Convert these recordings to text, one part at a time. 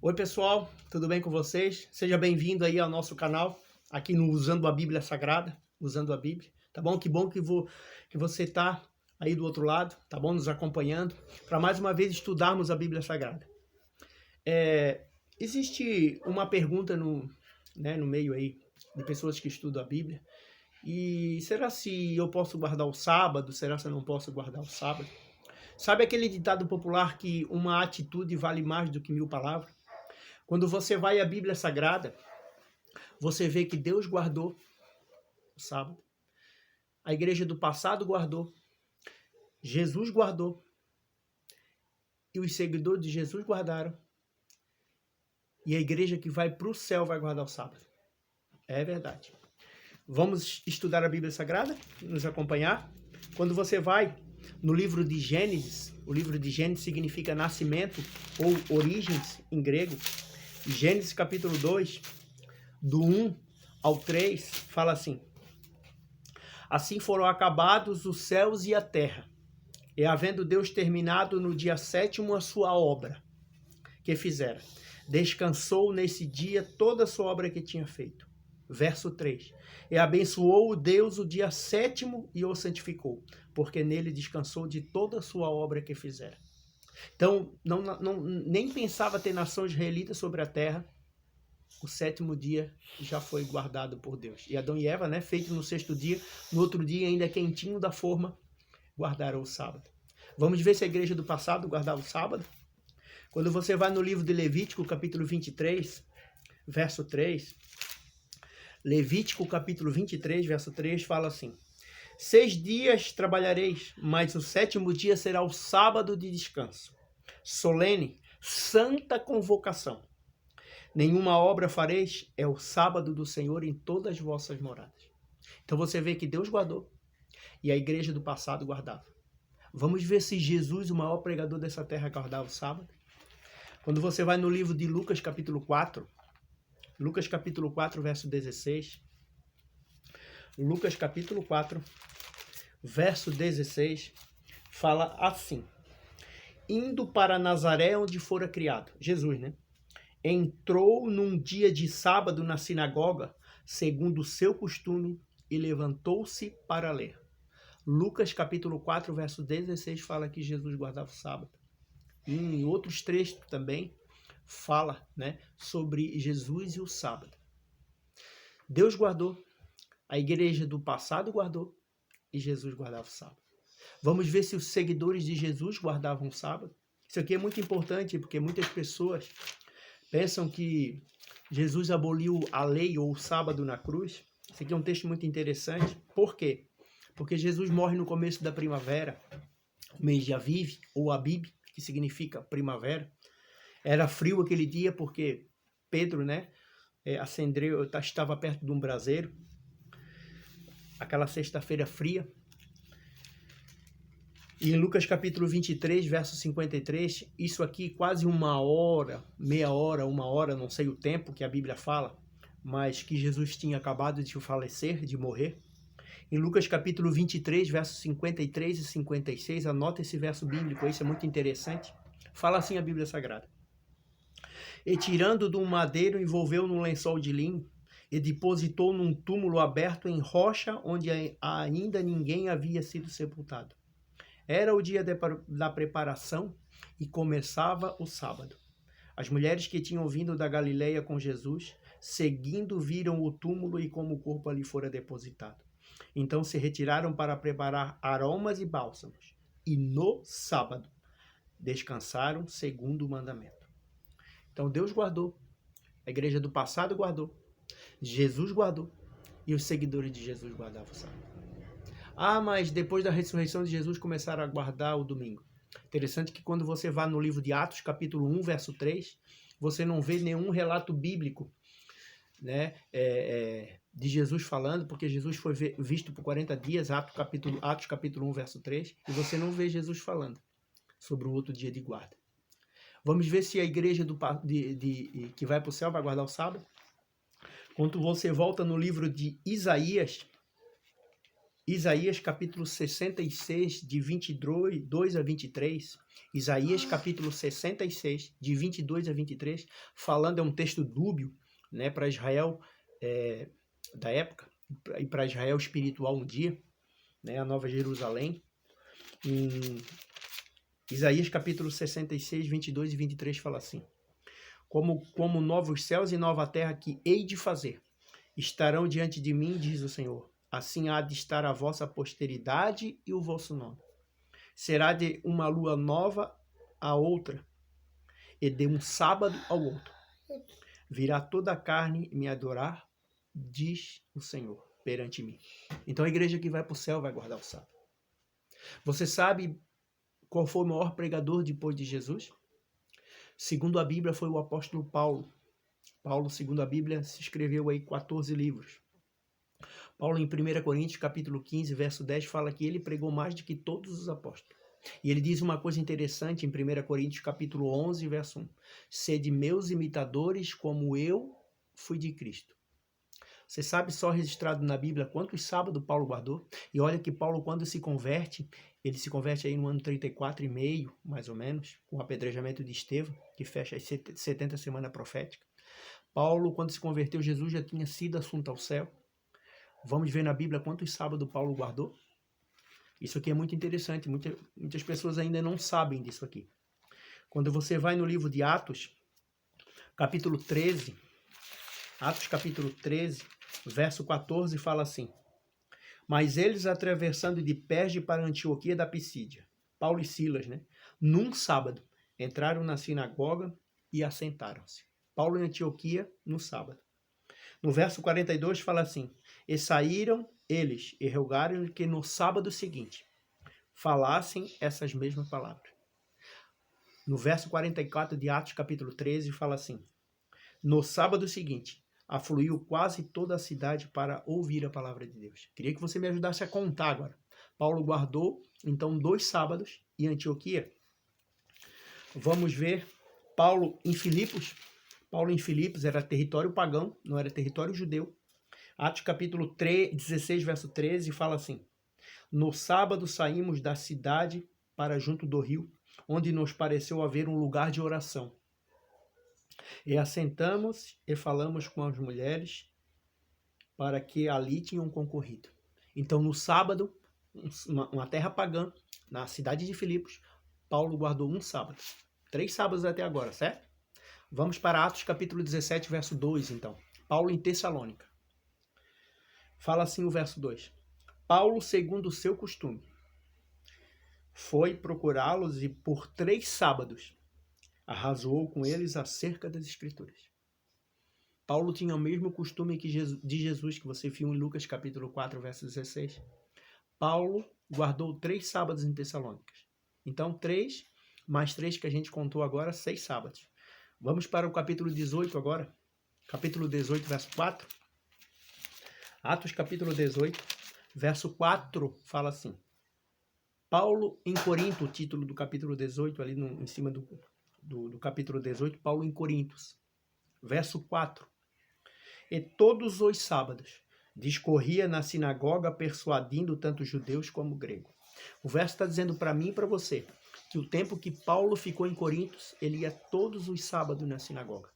Oi pessoal, tudo bem com vocês? Seja bem-vindo aí ao nosso canal, aqui no Usando a Bíblia Sagrada, Usando a Bíblia, tá bom? Que bom que você tá aí do outro lado, tá bom? Nos acompanhando, para mais uma vez estudarmos a Bíblia Sagrada. Existe uma pergunta no meio aí de pessoas que estudam a Bíblia, e será se eu posso guardar o sábado? Será se eu não posso guardar o sábado? Sabe aquele ditado popular que uma atitude vale mais do que 1000 palavras? Quando você vai à Bíblia Sagrada, você vê que Deus guardou o sábado. A igreja do passado guardou. Jesus guardou. E os seguidores de Jesus guardaram. E a igreja que vai para o céu vai guardar o sábado. É verdade. Vamos estudar a Bíblia Sagrada? Nos acompanhar? Quando você vai no livro de Gênesis, o livro de Gênesis significa nascimento ou origens em grego. Gênesis capítulo 2, do 1 ao 3, fala assim: Assim foram acabados os céus e a terra, e havendo Deus terminado no dia 7º a sua obra que fizera, descansou nesse dia toda a sua obra que tinha feito. Verso 3. E abençoou Deus o dia 7º e o santificou, porque nele descansou de toda a sua obra que fizera. Então, nem pensava ter nação israelita sobre a terra. O 7º dia já foi guardado por Deus. E Adão e Eva, né, feito no 6º dia, no outro dia, ainda quentinho da forma, guardaram o sábado. Vamos ver se a igreja do passado guardava o sábado? Quando você vai no livro de Levítico, capítulo 23, verso 3, Levítico, capítulo 23, verso 3, fala assim: 6 dias trabalhareis, mas o 7º dia será o sábado de descanso, solene, santa convocação. Nenhuma obra fareis, é o sábado do Senhor em todas as vossas moradas. Então você vê que Deus guardou e a igreja do passado guardava. Vamos ver se Jesus, o maior pregador dessa terra, guardava o sábado. Quando você vai no livro de Lucas capítulo 4, verso 16. Lucas capítulo 4, verso 16, fala assim: Indo para Nazaré, onde fora criado, Jesus, né? Entrou num dia de sábado na sinagoga, segundo o seu costume, e levantou-se para ler. Lucas capítulo 4, verso 16, fala que Jesus guardava o sábado. E em outros textos também fala, né, sobre Jesus e o sábado. Deus guardou, a igreja do passado guardou e Jesus guardava o sábado. Vamos ver se os seguidores de Jesus guardavam o sábado. Isso aqui é muito importante porque muitas pessoas pensam que Jesus aboliu a lei ou o sábado na cruz. Isso aqui é um texto muito interessante. Por quê? Porque Jesus morre no começo da primavera, o mês de Aviv, ou Abib, que significa primavera. Era frio aquele dia porque Pedro, né, estava perto de um braseiro, aquela sexta-feira fria. E em Lucas capítulo 23, verso 53, isso aqui quase uma hora, meia hora, uma hora, não sei o tempo que a Bíblia fala, mas que Jesus tinha acabado de falecer, de morrer. Em Lucas capítulo 23, versos 53 e 56, anota esse verso bíblico, isso é muito interessante. Fala assim a Bíblia Sagrada: E tirando de um madeiro, envolveu num lençol de linho, e depositou num túmulo aberto em rocha, onde ainda ninguém havia sido sepultado. Era o dia da preparação e começava o sábado. As mulheres que tinham vindo da Galileia com Jesus, seguindo, viram o túmulo e como o corpo ali fora depositado. Então se retiraram para preparar aromas e bálsamos. E no sábado descansaram segundo o mandamento. Então Deus guardou, a igreja do passado guardou, Jesus guardou e os seguidores de Jesus guardavam o sábado. Ah, mas depois da ressurreição de Jesus começaram a guardar o domingo. Interessante que quando você vai no livro de Atos, capítulo 1, verso 3, você não vê nenhum relato bíblico, né, de Jesus falando, porque Jesus foi visto por 40 dias, Atos capítulo 1, verso 3, e você não vê Jesus falando sobre o outro dia de guarda. Vamos ver se a igreja que vai para o céu vai guardar o sábado. Quando você volta no livro de Isaías Isaías capítulo 66, de 22 a 23. Isaías capítulo 66, de 22 a 23, falando, é um texto dúbio, né, para Israel da época, e para Israel espiritual um dia, né, a Nova Jerusalém. Em Isaías capítulo 66, 22 e 23 fala assim: como novos céus e nova terra que hei de fazer, estarão diante de mim, diz o Senhor. Assim há de estar a vossa posteridade e o vosso nome. Será de uma lua nova a outra, e de um sábado ao outro. Virá toda a carne me adorar, diz o Senhor, perante mim. Então a igreja que vai para o céu vai guardar o sábado. Você sabe qual foi o maior pregador depois de Jesus? Segundo a Bíblia, foi o apóstolo Paulo. Paulo, segundo a Bíblia, se escreveu aí 14 livros. Paulo, em 1 Coríntios, capítulo 15, verso 10, fala que ele pregou mais do que todos os apóstolos. E ele diz uma coisa interessante em 1 Coríntios, capítulo 11, verso 1. Sede meus imitadores, como eu fui de Cristo. Você sabe só registrado na Bíblia quantos sábados Paulo guardou? E olha que Paulo, quando se converte, ele se converte aí no ano 34 e meio, mais ou menos, com o apedrejamento de Estevão, que fecha as 70 semanas proféticas. Paulo, quando se converteu, Jesus já tinha sido assunto ao céu. Vamos ver na Bíblia quantos sábados Paulo guardou? Isso aqui é muito interessante, muitas pessoas ainda não sabem disso aqui. Quando você vai no livro de Atos, capítulo 13, verso 14, fala assim: mas eles, atravessando de Perge para Antioquia da Pisídia, Paulo e Silas, né, num sábado, entraram na sinagoga e assentaram-se. Paulo em Antioquia, no sábado. No verso 42 fala assim: e saíram eles e rogaram que no sábado seguinte falassem essas mesmas palavras. No verso 44 de Atos capítulo 13 fala assim: no sábado seguinte afluiu quase toda a cidade para ouvir a palavra de Deus. Queria que você me ajudasse a contar agora. Paulo guardou então 2 sábados em Antioquia. Vamos ver Paulo em Filipos. Paulo em Filipos era território pagão, não era território judeu. Atos capítulo 16, verso 13, fala assim: no sábado saímos da cidade para junto do rio, onde nos pareceu haver um lugar de oração. E assentamos e falamos com as mulheres para que ali tinham concorrido. Então, no sábado, uma terra pagã, na cidade de Filipos, Paulo guardou um sábado. 3 sábados até agora, certo? Vamos para Atos capítulo 17, verso 2, então. Paulo em Tessalônica. Fala assim o verso 2. Paulo, segundo o seu costume, foi procurá-los e por 3 sábados arrazoou com eles acerca das Escrituras. Paulo tinha o mesmo costume de Jesus, que você viu em Lucas capítulo 4, verso 16. Paulo guardou 3 sábados em Tessalônica. Então, 3 mais 3 que a gente contou agora, 6 sábados. Vamos para o capítulo 18 agora. Capítulo 18, verso 4. Atos capítulo 18, verso 4, fala assim: Paulo em Corinto, o título do capítulo 18, ali em cima do capítulo 18, Paulo em Corintos. Verso 4. E todos os sábados discorria na sinagoga, persuadindo tanto judeus como gregos. O verso está dizendo para mim e para você que o tempo que Paulo ficou em Corintos, ele ia todos os sábados na sinagoga.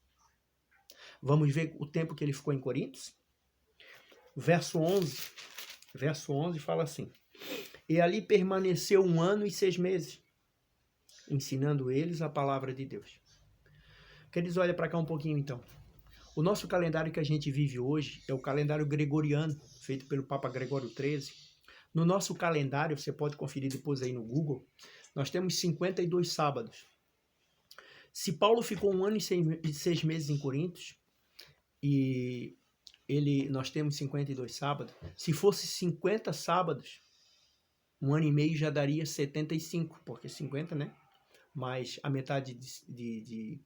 Vamos ver o tempo que ele ficou em Corintos? Verso 11 fala assim: e ali permaneceu 1 ano e 6 meses, ensinando eles a palavra de Deus. Queridos, olha para cá um pouquinho então. O nosso calendário que a gente vive hoje é o calendário gregoriano, feito pelo Papa Gregório XIII. No nosso calendário, você pode conferir depois aí no Google, nós temos 52 sábados. Se Paulo ficou 1 ano e 6 meses em Corintos, e nós temos 52 sábados, se fosse 50 sábados, 1 ano e meio já daria 75, porque 50, né? Mais a metade de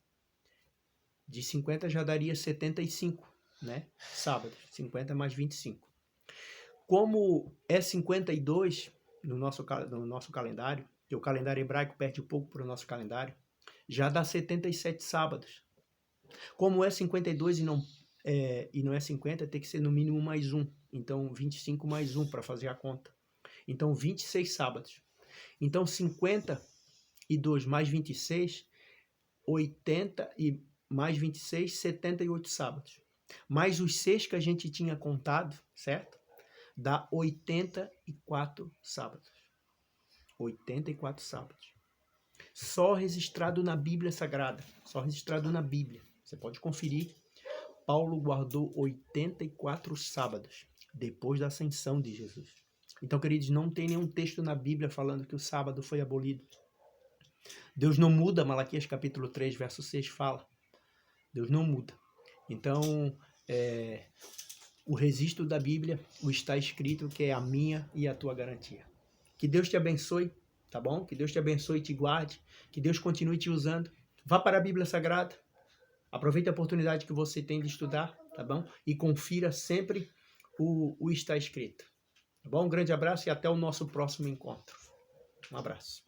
50 já daria 75, né? Sábados, 50 mais 25. Como é 52 no nosso calendário, e o calendário hebraico perde um pouco para o nosso calendário, já dá 77 sábados. Como é 52 e não é 50, tem que ser no mínimo mais 1. Então, 25 mais 1 para fazer a conta. Então, 26 sábados. Então, 52 mais 26, 80 e mais 26, 78 sábados. Mais os 6 que a gente tinha contado, certo? Dá 84 sábados. 84 sábados. Só registrado na Bíblia Sagrada. Só registrado na Bíblia. Você pode conferir. Paulo guardou 84 sábados depois da ascensão de Jesus. Então, queridos, não tem nenhum texto na Bíblia falando que o sábado foi abolido. Deus não muda, Malaquias capítulo 3, verso 6 fala. Deus não muda. Então, o registro da Bíblia, o está escrito, que é a minha e a tua garantia. Que Deus te abençoe, tá bom? Que Deus te abençoe e te guarde. Que Deus continue te usando. Vá para a Bíblia Sagrada. Aproveite a oportunidade que você tem de estudar, tá bom? E confira sempre o está escrito. Tá bom? Um grande abraço e até o nosso próximo encontro. Um abraço.